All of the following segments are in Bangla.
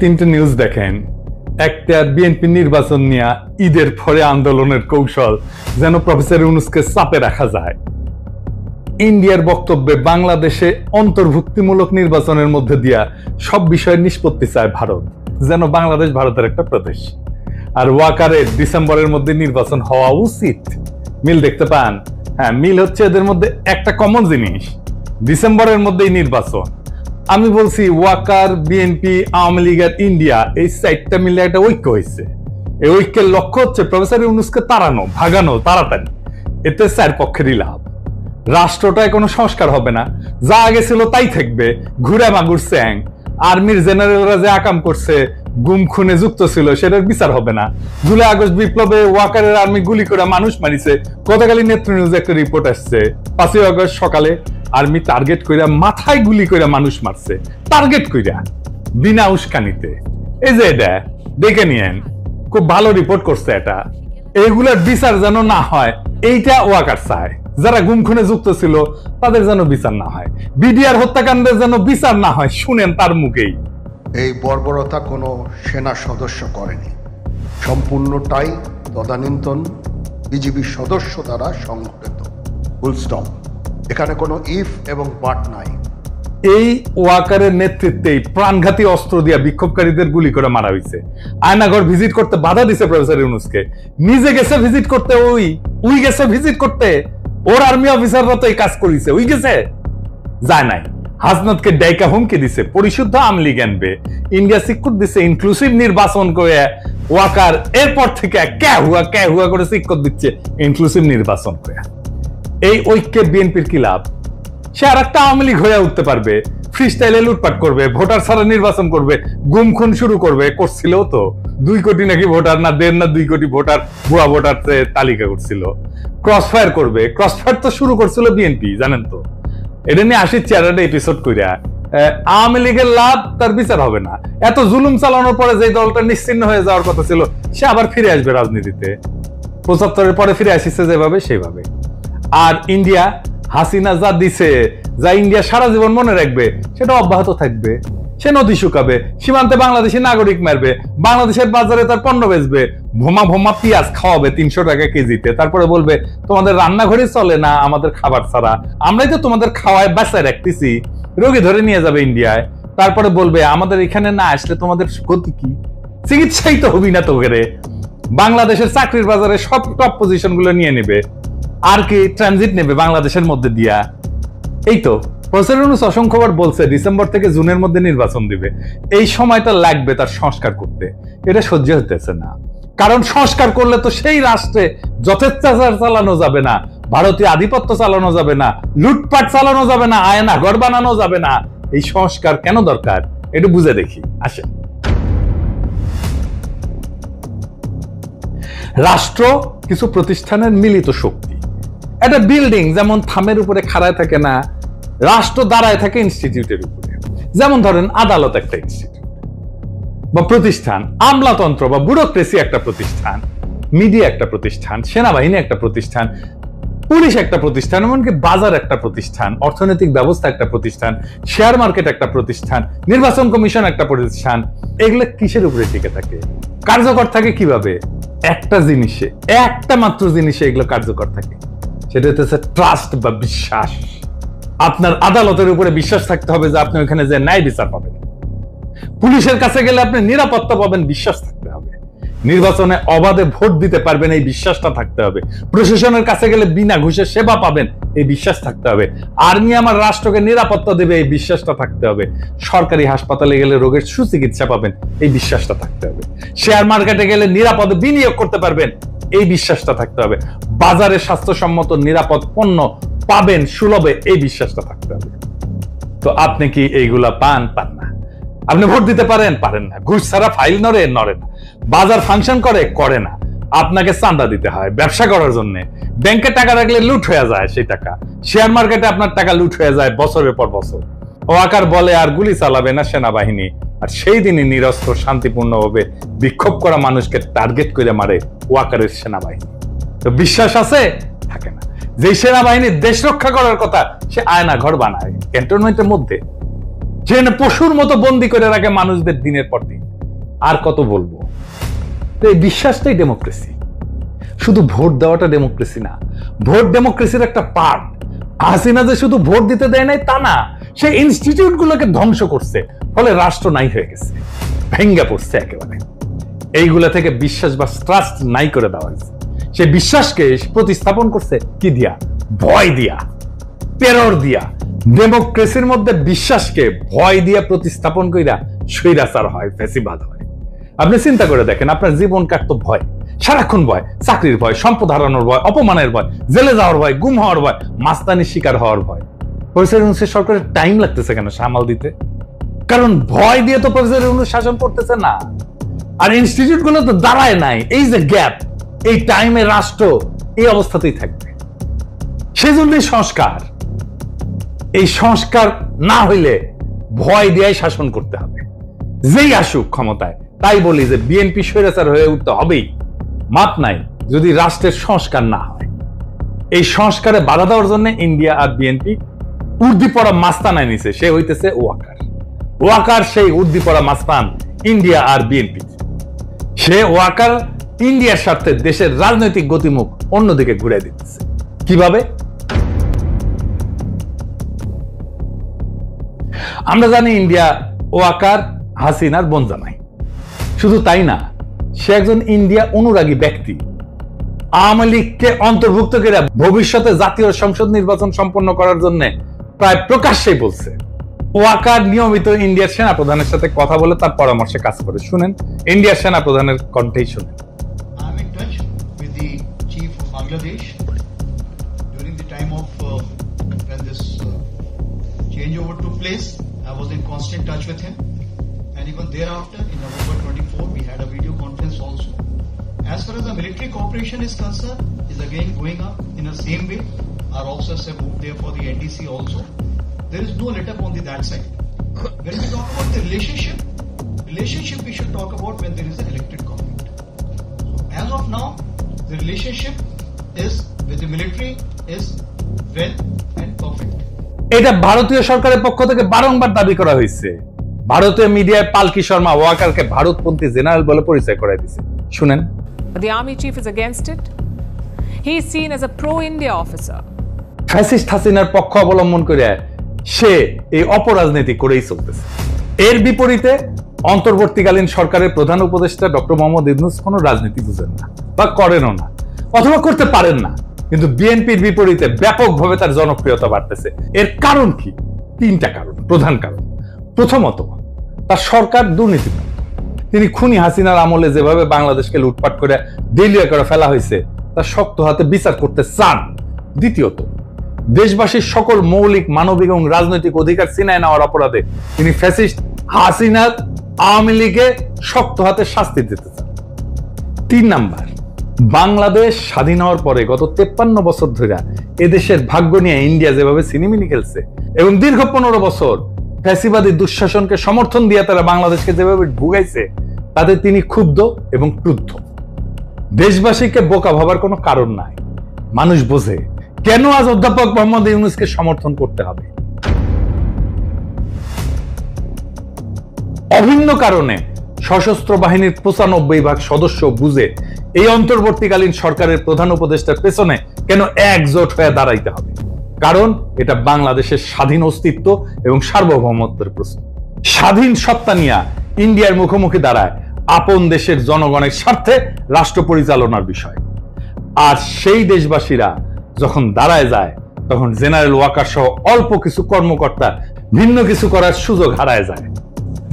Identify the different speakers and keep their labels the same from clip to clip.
Speaker 1: তিনটে নিউজ দেখেন। একটা বিএনপি নির্বাচন নিয়ে ঈদের পরে আন্দোলনের কৌশল যেন প্রফেসর ইউনূসকে চাপে রাখা যায়। ইন্ডিয়ার বক্তব্যে বাংলাদেশে অন্তর্ভুক্তিমূলক নির্বাচনের মধ্যে দিয়া সব বিষয়ের নিষ্পত্তি চায় ভারত, যেন বাংলাদেশ ভারতের একটা প্রদেশ। আর ওয়াকারের ডিসেম্বরের মধ্যে নির্বাচন হওয়া উচিত। মিল দেখতে পান? হ্যাঁ, মিল হচ্ছে এদের মধ্যে একটা কমন জিনিস, ডিসেম্বরের মধ্যেই নির্বাচন। আমি বলছি ওয়াকার, বিএনপি, আওয়ামী লীগ আর ইন্ডিয়া এই সাইডটা মিলে একটা ঐক্য হয়েছে। এই ঐক্যের লক্ষ্য হচ্ছে প্রফেসর ইউনূসকে তাড়ানো, ভাগানো তাড়াতাড়ি। এতে স্যার পক্ষেরই লাভ। রাষ্ট্রটায় কোনো সংস্কার হবে না, যা আগে ছিল তাই থাকবে, ঘুরে মাগুর স্যাং। আর্মির জেনারেলরা যে আকাম করছে, গুম খুনে যুক্ত ছিল, সেটার বিচার হবে না। জুলাই আগস্ট বিপ্লবে ওয়াকারের আর্মি গুলি করে মানুষ মারিছে। গতকালই নেত্র নিউজে একটা রিপোর্ট আসছে, 5ই আগস্ট সকালে আর্মি টার্গেট কইরা মাথায় গুলি কইরা মানুষ মারছে, টার্গেট কইরা, বিনা উস্কানিতে। এই যে এটা দেখে নিয়েন, খুব ভালো রিপোর্ট করছে এটা। এইগুলার বিচার যেন না হয়, এইটা ওয়াকার চায়। যারা গুম খুনে যুক্ত ছিল তাদের যেন বিচার না হয়, বিডিআর হত্যাকাণ্ডের যেন বিচার না হয়। শুনেন তার মুখেই।
Speaker 2: এই বর্বরতা কোনো সেনা সদস্য করেনি, সম্পূর্ণটাই তদানীন্তন বিজিবি সদস্য দ্বারা সংঘটিত। Full stop. এখানে কোনো ইফ এবং বাট নাই।
Speaker 1: এই ওয়াকারের নেতৃত্বেই প্রাণঘাতী অস্ত্র দিয়া বিক্ষোভকারীদের গুলি করে মারা হয়েছে। আয়নাঘর ভিজিট করতে বাধা দিছে প্রফেসর ইউনূসকে। নিজে গেছে ভিজিট করতে, ওই গেছে ভিজিট করতে। ওর আর্মি অফিসাররা তো এই কাজ করেছে, ওই গেছে, যায় নাই। হাসনাতকে ডাইকা হুমকি দিছে, পরিশুদ্ধ আওয়ামী লীগ আনবে। ইন্ডিয়া সিকিউর দিছে ইনক্লুসিভ নির্বাচন করে। ওয়াকার এরপর থেকে কে হুয়া করে সিকিউর দিচ্ছে ইনক্লুসিভ নির্বাচন করে। এই ঐক্যে বিএনপির কি লাভ? সে আর একটা আওয়ামী লীগ হয়ে উঠতে পারবে, ফ্রি স্টাইলে লুটপাট করবে, ভোটার ছাড়া নির্বাচন করবে, গুম খুন শুরু করবে। করছিল তো 2 কোটি নাকি ভোটার, না 1.5 না 2 কোটি ভোটার, ভুয়া ভোটার তালিকা করছিল। ক্রসফায়ার করবে, ক্রসফায়ার তো শুরু করছিল বিএনপি, জানেন তো। এটা নিয়ে আসিচ্ছি আর একটা এপিসোড কইরা। আওয়ামী লীগের লাভ, তার বিচার হবে না। এত জুলুম চালানোর পরে যে দলটা নিশ্চিহ্ন হয়ে যাওয়ার কথা ছিল, সে আবার ফিরে আসবে রাজনীতিতে। 75-এর পরে ফিরে আসিছে যেভাবে, সেভাবে। আর ইন্ডিয়া, হাসিনা যা দিছে, যা ইন্ডিয়া সারা জীবন মনে রাখবে, সেটা অব্যাহত থাকবে। সে নদী শুকাবে, সীমান্তে বাংলাদেশি নাগরিক মারবে, বাংলাদেশের বাজারে তার পণ্য বেচবে, ভোমা পেঁয়াজ খাওয়াবে 300 টাকা কেজিতে। তারপরে বলবে তোমাদের রান্নাঘরে চলে না আমাদের খাবার ছাড়া, আমরাই তো তোমাদের খাওয়ায় বাঁচায় রাখতেছি। রোগী ধরে নিয়ে যাবে ইন্ডিয়ায়। তারপরে বলবে আমাদের এখানে না আসলে তোমাদের গতি কি? চিকিৎসাই তো হবি না তোকে। বাংলাদেশের চাকরির বাজারে সব টপ পজিশন গুলো নিয়ে নেবে। আর কি ট্রানজিট নেবে বাংলাদেশের মধ্যে দিয়া। এই তো প্রফেসর ইউনূস অসংখ্যবার বলছে ডিসেম্বর থেকে জুনের মধ্যে নির্বাচন দিবে। এই সময়টা লাগবে তার সংস্কার করতে। এটা সহ্য হতেছে না, কারণ সংস্কার করলে তো সেই রাষ্ট্রে যথেচ্ছাচার চালানো যাবে না, ভারতীয় আধিপত্য চালানো যাবে না, লুটপাট চালানো যাবে না, আয়না ঘর বানানো যাবে না। এই সংস্কার কেন দরকার একটু বুঝে দেখি। আসেন। রাষ্ট্র কিছু প্রতিষ্ঠানের মিলিত শক্তি। একটা বিল্ডিং যেমন থামের উপরে খাড়ায় থাকে না, রাষ্ট্র দাঁড়ায় থাকে ইনস্টিটিউটের উপরে। যেমন ধরেন আদালত একটা ইনস্টিটিউট বা প্রতিষ্ঠান, আমলাতন্ত্র বা ব্যুরোক্রেসি একটা প্রতিষ্ঠান, মিডিয়া একটা প্রতিষ্ঠান, সেনাবাহিনী একটা প্রতিষ্ঠান, পুলিশ একটা প্রতিষ্ঠান, এমনকি বাজার একটা প্রতিষ্ঠান, অর্থনৈতিক ব্যবস্থা একটা প্রতিষ্ঠান, শেয়ার মার্কেট একটা প্রতিষ্ঠান, নির্বাচন কমিশন একটা প্রতিষ্ঠান। এগুলো কিসের উপরে টিকে থাকে, কার্যকর থাকে কিভাবে? একটা জিনিসে, একটা মাত্র জিনিসে এগুলো কার্যকর থাকে, সেটা হচ্ছে ট্রাস্ট বা বিশ্বাস। আপনার আদালতের উপরে বিশ্বাস থাকতে হবে যে আপনি ওখানে যে ন্যায় বিচার পাবেন। পুলিশের কাছে গেলে আপনি নিরাপত্তা পাবেন, বিশ্বাস থাকতে হবে। নির্বাচনে অবাধে ভোট দিতে পারবেন, এই বিশ্বাসটা থাকতে হবে। প্রশাসনের কাছে গেলে বিনা ঘুষে সেবা পাবেন, এই বিশ্বাস থাকতে হবে। আর্মি আমার রাষ্ট্রকে নিরাপত্তা দেবে, এই বিশ্বাসটা থাকতে হবে। সরকারি হাসপাতালে গেলে রোগের সুচিকিৎসা পাবেন, এই বিশ্বাসটা থাকতে হবে। শেয়ার মার্কেটে গেলে নিরাপদে বিনিয়োগ করতে পারবেন, এই বিশ্বাসটা থাকতে হবে। বাজারে স্বাস্থ্যসম্মত নিরাপদ পণ্য পাবেন সুলভে, এই বিশ্বাসটা থাকতে হবে। তো আপনি কি এইগুলা পান না? আপনি ভোট দিতে পারেন না, ঘুষ ছাড়া ফাইল নড়ে না, বাজার ফাংশন করে না। আপনাকে চাঁদা দিতে হয় ব্যবসা করার জন্য। ব্যাংকে টাকা রাখলে লুট হয়ে যায় সেই টাকা, শেয়ার মার্কেটে আপনার টাকা লুট হয়ে যায় বছরের পর বছর। ওয়াকার বলে আর গুলি চালাবে না সেনাবাহিনী, আর সেই দিনই নিরস্ত্র শান্তিপূর্ণভাবে বিক্ষোভ করা মানুষকে টার্গেট করে মারে ওয়াকারের সেনাবাহিনী। তো বিশ্বাস আছে? থাকে না। যে সেনাবাহিনী দেশ রক্ষা করার কথা, সে আয়না ঘর বানায় ক্যান্টনমেন্টের মধ্যে, যেখানে পশুর মতো বন্দি করে রাখে মানুষদের দিনের পর দিন। আর কত বলবো? তো এই বিশ্বাসটাই ডেমোক্রেসি। শুধু ভোট দেওয়াটা ডেমোক্রেসি না, ভোট ডেমোক্রেসির একটা পার্ট। হাসিনা যে শুধু ভোট দিতে দেয় নাই তা না, সে ইনস্টিটিউট গুলোকে ধ্বংস করছে, ফলে রাষ্ট্র নাই হয়ে গেছে, ভেঙ্গে পড়ছে একেবারে। এইগুলা থেকে বিশ্বাস বা ট্রাস্ট নাই করে দেওয়া হয়েছে। সে বিশ্বাসকে প্রতিস্থাপন করছে কি দিয়া? ভয় দিয়া, টেরর দিয়া। ডেমোক্রেসির মধ্যে বিশ্বাসকে ভয় দিয়া প্রতিস্থাপন কইরা স্বৈরাচার হয়, ফ্যাসিবাদ হয়। আপনি চিন্তা করে দেখেন, আপনার জীবন কাটতো ভয়, সারাক্ষণ ভয়, চাকরির ভয়, সম্পদ হারানোর ভয়, অপমানের ভয়, জেলে যাওয়ার ভয়, গুম হওয়ার ভয়, মাস্তানির শিকার হওয়ার ভয়। প্রফেসর ইউনূসের সরকারের টাইম লাগতেছে কেন সামাল দিতে? কারণ ভয় দিয়ে তো প্রফেসর ইউনূস শাসন করতেছে না, আর ইনস্টিটিউট গুলো তো দাঁড়ায় নাই। এই যে গ্যাপ, এই টাইমে রাষ্ট্র এই অবস্থাতেই থাকবে। সেজন্যই সংস্কার। এই সংস্কার না হইলে ভয় দিয়ে শাসন করতে হবে, যেই আসুক ক্ষমতায়। তাই বলি যে বিএনপি স্বৈরাচার হয়ে উঠতে হবেই, মাপ নাই যদি রাষ্ট্রের সংস্কার না হয়। এই সংস্কারে বাধা দেওয়ার জন্য ইন্ডিয়া আর বিএনপি উর্দি পড়া মাস্তানায় নিছে। সে হইতেছে ওয়াকার। ওয়াকার সেই উর্দি পড়া মাস্তান ইন্ডিয়া আর বিএনপি। সে ওয়াকার ইন্ডিয়ার স্বার্থে দেশের রাজনৈতিক গতিমুখ অন্যদিকে ঘুরে দিতেছে। কিভাবে? আমরা জানি ইন্ডিয়া ওয়াকার হাসিনার বনজামাই। শুধু তাই না, সে একজন ইন্ডিয়া অনুরাগী ব্যক্তি। আওয়ামী লীগকে অন্তর্ভুক্ত করে ভবিষ্যতে জাতীয় সংসদ নির্বাচন সম্পন্ন করার জন্য প্রায় প্রকাশ্যেই বলছে। ওয়াকার নিয়মিত ইন্ডিয়ার সেনাপ্রধানের সাথে কথা বলে তার পরামর্শে কাজ করে। শুনেন ইন্ডিয়ার সেনাপ্রধানের কণ্ঠেই শুনেন।
Speaker 3: I'm in touch with the chief of Bangladesh during the time of when this changeover took place. I was in constant touch with him, and even thereafter, in November 24, we had a video conference also. As far as the military cooperation is concerned, is again going up in the same way. Our officers have moved there for the NDC also. There is no let up on that side. When we talk about the relationship we should talk about when there is an elected government. So as of now, the relationship is with the military is well and perfect.
Speaker 1: এটা ভারতীয় সরকারের পক্ষ থেকে বারংবার দাবি করা হয়েছে। ভারতীয় মিডিয়ায় পালকি শর্মা ওয়াকারকে ভারতপন্থী জেনারেল বলে পরিচয় করায় দিয়েছে। শুনেন।
Speaker 4: But the army chief is against it. He is seen as a pro-India officer.
Speaker 1: Fascist হাসিনার পক্ষ অবলম্বন করে সে এই অপরাজনীতি করেই চলতেছে। এর বিপরীতে অন্তর্বর্তীকালীন সরকারের প্রধান উপদেষ্টা ডক্টর মোহাম্মদ ইউনূস কোনো রাজনীতি বুঝেন না বা করেনও না, অথবা করতে পারেন না। কিন্তু বিএনপির বিপরীতে ব্যাপকভাবে তার জনপ্রিয়তা বাড়তেছে। এর কারণ কি? তিনটা কারণ, প্রধান কারণ। প্রথমত, তার সরকার দুর্নীতিমুক্ত। তিনি খুনি হাসিনার আমলে যেভাবে বাংলাদেশকে লুটপাট করে দেউলিয়া করে ফেলা হয়েছে, তার শক্ত হাতে বিচার করতে চান। দ্বিতীয়ত, দেশবাসীর সকল মৌলিক মানবিক এবং রাজনৈতিক অধিকার ছিনায় নেওয়ার অপরাধে তিনি ফ্যাসিস্ট হাসিনার আওয়ামী লীগে শক্ত হাতে শাস্তি দিতে চান। 3 নাম্বার, বাংলাদেশ স্বাধীন হওয়ার পরে গত 53 বছর ধরে এদেশের ভাগ্য নিয়ে ইন্ডিয়া যেভাবে সিনেমিনি খেলছে এবং দীর্ঘ 15 বছর ফ্যাসিবাদী দুঃশাসনকে সমর্থন দিয়ে তারা বাংলাদেশকে যেভাবে ভুগাইছে, তাতে তিনি ক্ষুব্ধ এবং ক্রুদ্ধ। দেশবাসীকে বোকা ভাবার কোনো কারণ নাই। মানুষ বোঝে কেন আজ অধ্যাপক মোহাম্মদ ইউনূসকে সমর্থন করতে হবে। অভিন্ন কারণে সশস্ত্র বাহিনীর 95% সদস্য বুঝে এই অন্তর্বর্তীকালীন সরকারের প্রধান উপদেষ্টার পেছনে কেন একজোট হয়ে দাঁড়াইতে হবে। কারণ এটা বাংলাদেশের স্বাধীন অস্তিত্ব এবং সার্বভৌমত্বের প্রশ্ন। স্বাধীন সত্তা নিয়ে ইন্ডিয়ার মুখোমুখি দাঁড়ায় আপন দেশের জনগণের স্বার্থে রাষ্ট্র পরিচালনার বিষয়। আর সেই দেশবাসীরা যখন দাঁড়ায় যায়, তখন জেনারেল ওয়াকার সহ অল্প কিছু কর্মকর্তা ভিন্ন কিছু করার সুযোগ হারায় যায়।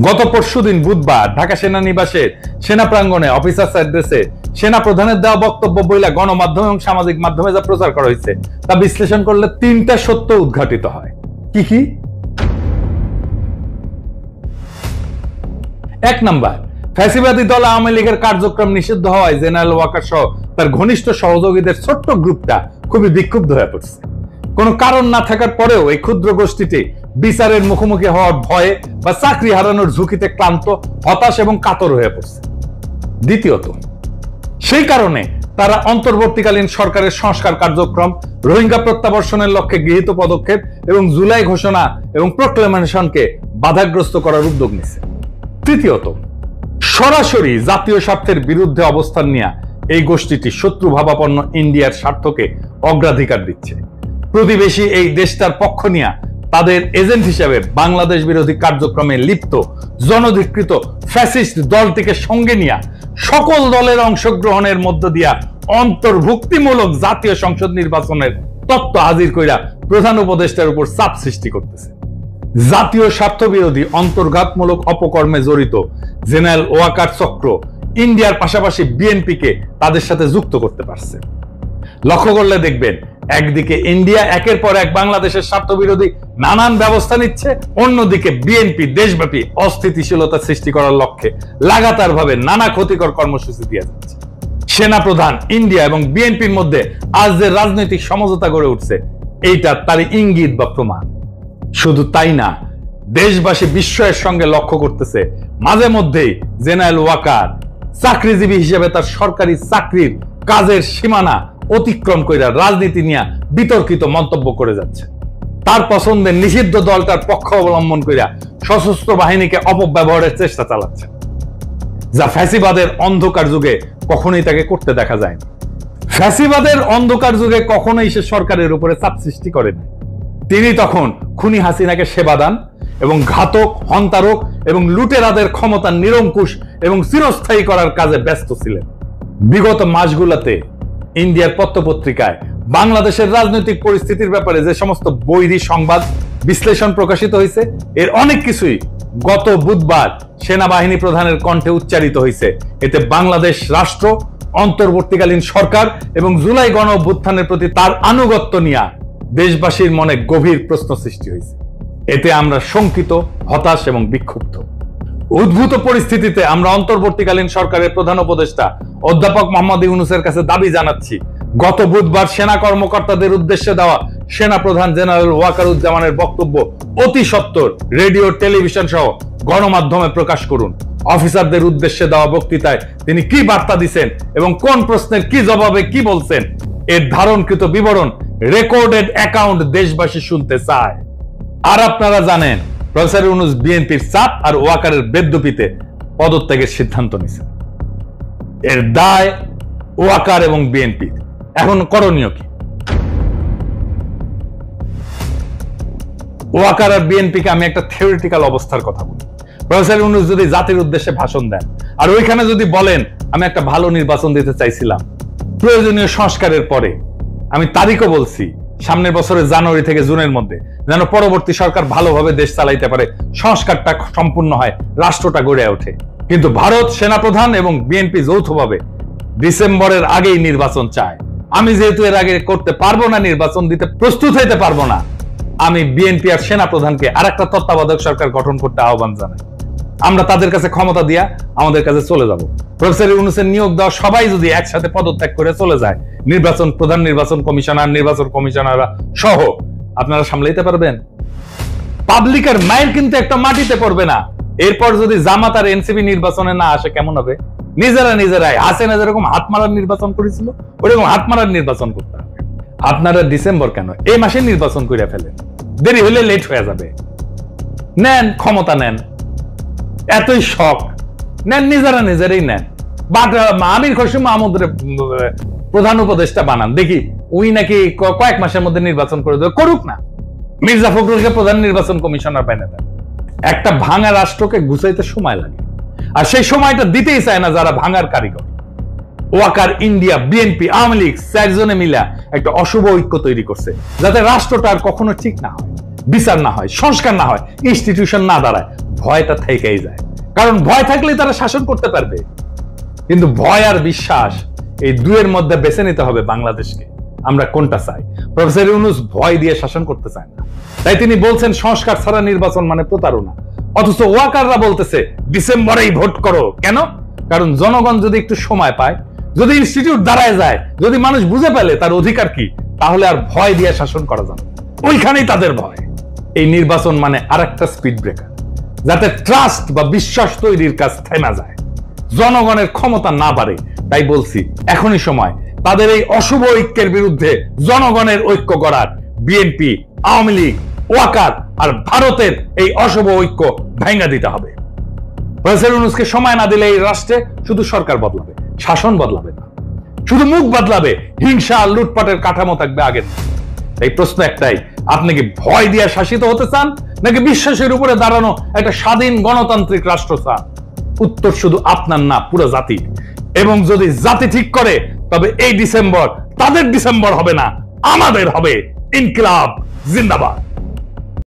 Speaker 1: গত পরশুদিন বুধবার ঢাকা সেনানিবাসের সেনা প্রাঙ্গণে অফিসার্স অ্যাড্রেসে সেনা প্রধানের দেওয়া বক্তব্য বইলা গণমাধ্যম এবং সামাজিক মাধ্যমে যা প্রচার করা হয়েছে, তা বিশ্লেষণ করলে 3টা সত্য উদ্ঘাটিত হয়। কি কি? 1 নাম্বার, ফ্যাসিবাদী দল আওয়ামী লীগের কার্যক্রম নিষিদ্ধ হওয়ায় জেনারেল ওয়াকার সহ তার ঘনিষ্ঠ সহযোগীদের ছোট্ট গ্রুপটা খুবই বিক্ষুব্ধ হয়ে পড়ছে। কোনো কারণ না থাকার পরেও এই ক্ষুদ্র গোষ্ঠীটি বিচারের মুখোমুখি হওয়ার ভয়ে বা চাকরি হারানোর ঝুঁকিতে ক্লান্ত, হতাশ এবং কাতর হয়ে পড়ছে। দ্বিতীয়ত, সেই কারণে তারা অন্তর্বর্তীকালীন সরকারের সংস্কার কার্যক্রম, রোহিঙ্গা প্রত্যাবর্ষণের লক্ষ্যে গৃহীত পদক্ষেপ এবং জুলাই ঘোষণা এবং প্রক্লেমেশনকে বাধাগ্রস্ত করার উদ্যোগ নিচ্ছে। তৃতীয়ত, সরাসরি জাতীয় স্বার্থের বিরুদ্ধে অবস্থান নিয়ে এই গোষ্ঠীটি শত্রুভাবাপন্ন ইন্ডিয়ার স্বার্থকে অগ্রাধিকার দিচ্ছে। প্রতিবেশী এই দেশটার পক্ষ নিয়ে তাদের এজেন্ট হিসেবে বাংলাদেশ বিরোধী কার্যক্রমে লিপ্ত জনধিকৃত ফ্যাসিস্ট দলটিকে সঙ্গে নিয়ে সকল দলের অংশগ্রহণের মধ্য দিয়া অন্তর্ভুক্তিমূলক জাতীয় সংসদ নির্বাচনের তত্ত্ব হাজির কইরা প্রধান উপদেষ্টার উপর চাপ সৃষ্টি করতেছে। জাতীয় স্বার্থ বিরোধী অন্তর্ঘাতমূলক অপকর্মে জড়িত জেনারেল ওয়াকার চক্র ইন্ডিয়ার পাশাপাশি বিএনপিকে তাদের সাথে যুক্ত করতে পারছে। লক্ষ্য করলে দেখবেন, একদিকে ইন্ডিয়া একের পর এক বাংলাদেশের স্বার্থ বিরোধী নানান ব্যবস্থা নিচ্ছে, অন্যদিকে বিএনপি দেশব্যাপী অস্থিতিশীলতা সৃষ্টি করার লক্ষ্যে লাগাতার ভাবে নানা ক্ষতিকর কর্মসূচি দিয়ে যাচ্ছে। সেনাপ্রধান, ইন্ডিয়া এবং বিএনপির মধ্যে আজ যে রাজনৈতিক সমঝোতা গড়ে উঠছে, এইটা তার ইঙ্গিত বা প্রমাণ। শুধু তাই না, দেশবাসী বিস্ময়ের সঙ্গে লক্ষ্য করতেছে মাঝে মধ্যেই জেনারেল ওয়াকার চাকরিজীবী হিসেবে তার সরকারি চাকরির কাজের সীমানা অতিক্রম করে রাজনীতি নিয়ে বিতর্কিত মন্তব্য করে যাচ্ছে। তার পছন্দের নিষিদ্ধ দলটার পক্ষ অবলম্বন করে সশস্ত্র বাহিনীকে অপব্যবহারের চেষ্টা চালাচ্ছে, যা ফ্যাসিবাদের অন্ধকার যুগে কখনোই তাকে করতে দেখা যায়নি। ফ্যাসিবাদের অন্ধকার যুগে কখনোই সে সরকারের উপরে চাপ সৃষ্টি করেনি। তিনি তখন খুনি হাসিনাকে সেবা দান এবং ঘাতক, হন্তারক এবং লুটেরাদের ক্ষমতা নিরঙ্কুশ এবং চিরস্থায়ী করার কাজে ব্যস্ত ছিলেন। বিগত মাসগুলোতে ইন্ডিয়ার পত্রপত্রিকায় বাংলাদেশের রাজনৈতিক পরিস্থিতির ব্যাপারে যে সমস্ত বৈরী সংবাদ বিশ্লেষণ প্রকাশিত হয়েছে, এর অনেক কিছুই গত বুধবার সেনাবাহিনী প্রধানের কণ্ঠে উচ্চারিত হয়েছে। এতে বাংলাদেশ রাষ্ট্র, অন্তর্বর্তীকালীন সরকার এবং জুলাই গণ অভ্যুত্থানের প্রতি তার আনুগত্য নিয়ে দেশবাসীর মনে গভীর প্রশ্ন সৃষ্টি হয়েছে। এতে আমরা শঙ্কিত, হতাশ এবং বিক্ষুব্ধ। উদ্ভূত পরিস্থিতিতে আমরা অন্তর্বর্তীকালীন সরকারের প্রধান উপদেষ্টা অধ্যাপক মোহাম্মদ ইউনূসের কাছে দাবি জানাচ্ছি, গত বুধবার সেনা কর্মকর্তাদের উদ্দেশ্যে দেওয়া সেনা প্রধান জেনারেল ওয়াকারুজ্জামানের বক্তব্য অতি সত্বর রেডিও, টেলিভিশন সহ গণমাধ্যমে প্রকাশ করুন। অফিসারদের উদ্দেশ্যে দেওয়া বক্তৃতায় তিনি কি বার্তা দিচ্ছেন এবং কোন প্রশ্নের কি জবাবে কি বলছেন, এর ধারণকৃত বিবরণ, রেকর্ডেড অ্যাকাউন্ট দেশবাসী শুনতে চায়। আর আপনারা জানেন, প্রফেসর ইউনূস বিএনপির চাপ আর ওয়াকারের বেদ্যুপিতে পদত্যাগের সিদ্ধান্ত নিয়েছেন। এর দায় ওয়াকার এবং বিএনপি। এখন করণীয় কি? ওয়াকার আর বিএনপিকে আমি একটা থিওরিটিক্যাল অবস্থার কথা বলি। প্রফেসর ইউনূস যদি জাতির উদ্দেশ্যে ভাষণ দেন আর ওইখানে যদি বলেন, আমি একটা ভালো নির্বাচন দিতে চাইছিলাম প্রয়োজনীয় সংস্কারের পরে, আমি তারিখও বলছি, সামনের বছরের জানুয়ারি থেকে জুনের মধ্যে, যেন পরবর্তী সরকার ভালোভাবে দেশ চালাইতে পারে, সংস্কারটা সম্পূর্ণ হয়, রাষ্ট্রটা গড়ে ওঠে। কিন্তু ভারত, সেনাপ্রধান এবং বিএনপি যৌথভাবে ডিসেম্বরের আগেই নির্বাচন চায়। আমি যেহেতু এর আগে করতে পারবো না, নির্বাচন দিতে প্রস্তুত হইতে পারবো না, আমি বিএনপি আর সেনাপ্রধানকে আর একটা তত্ত্বাবধায়ক সরকার গঠন করতে আহ্বান জানাই। আমরা তাদের কাছে ক্ষমতা দিয়া আমাদের কাছে চলে যাব। প্রফেসর ইউনূসের নিয়োগ দেওয়া সবাই যদি একসাথে পদত্যাগ করে চলে যায়, নির্বাচন প্রধান, নির্বাচন কমিশনার, নির্বাচন কমিশনাররা সহ, আপনারা সামলাইতে পারবেন? পাবলিকের মাইন্ড কিন্তু একটা মাটিতে পড়বে না। এরপর যদি জামাত আর এনসিপি নির্বাচনে না আসে কেমন হবে? নিজেরাই হাসিনা যেরকম হাত মারার নির্বাচন করেছিল, ওরকম হাত মারার নির্বাচন করতে হবে। আপনারা ডিসেম্বর কেন, এই মাসে নির্বাচন করে ফেলেন, দেরি হলে লেট হয়ে যাবে। নেন ক্ষমতা, নেন, এতই শখ নেন, নিজেরাই নেন। আমির খসরু মাহমুদের প্রধান উপদেষ্টা বানান, দেখি উনি নাকি কয়েক মাসের মধ্যে নির্বাচন করে দেবে, করুক না। মির্জা ফখরুলকে প্রধান নির্বাচন কমিশনার বানিয়ে দেন। একটা ভাঙা রাষ্ট্রকে গুছাইতে সময় লাগে, আর সেই সময়টা দিতেই চায় না যারা ভাঙার কারিগর। ওয়াকার, ইন্ডিয়া, বিএনপি, আওয়ামী লীগ চারজনে মিলে একটা অশুভ ঐক্য তৈরি করছে, যাতে রাষ্ট্রটা আর কখনো ঠিক না হয়, বিচার না হয়, সংস্কার না হয়, ইনস্টিটিউশন না দাঁড়ায়। ভয়টা থেকেই যায়, কারণ ভয় থাকলে তারা শাসন করতে পারবে। কিন্তু ভয় আর বিশ্বাস, এই দুয়ের মধ্যে বেছে নিতে হবে বাংলাদেশকে, আমরা কোনটা চাই। প্রফেসর ইউনূস ভয় দিয়ে শাসন করতে চায় না, তাই তিনি বলছেন সংস্কার ছাড়া নির্বাচন মানে প্রতারণা। অথচ ওয়াকাররা বলতেছে ডিসেম্বরেই ভোট করো। কেন? কারণ জনগণ যদি একটু সময় পায়, যদি ইনস্টিটিউট দাঁড়ায় যায়, যদি মানুষ বুঝে পেলে তার অধিকার কি, তাহলে আর ভয় দিয়ে শাসন করা যাবে। ওইখানেই তাদের ভয়। এই নির্বাচন মানে আরেকটা স্পিড ব্রেকার, যাতে ট্রাস্ট বা বিশ্বাস তৈরির কাজ থেমে যায়, জনগণের ক্ষমতা না বাড়ে। তাই বলছি, এখনই সময় তাদের এই অশুভ ঐক্যের বিরুদ্ধে জনগণের ঐক্য করার। বিএনপি, আওয়ামী লীগ, ওয়াকার আর ভারতের এই অশুভ ঐক্য ভেঙে দিতে হবে। প্রফেসর ইউনূসকে সময় না দিলে এই রাষ্ট্রে শুধু সরকার বদলাবে, শাসন বদলাবে না, শুধু মুখ বদলাবে, হিংসা আর লুটপাটের কাঠামো থাকবে আগের। এই প্রশ্ন একটাই, আপনি কি ভয় দিয়ে শাসিত হতে চান নাকি বিশ্বাসের উপরে দাঁড়ানো একটা স্বাধীন গণতান্ত্রিক রাষ্ট্র চান? উত্তর শুধু আপনার না, পুরো জাতি। এবং যদি জাতি ঠিক করে, তবে এই ডিসেম্বর তাদের ডিসেম্বর হবে না, আমাদের হবে। ইনকিলাব জিন্দাবাদ।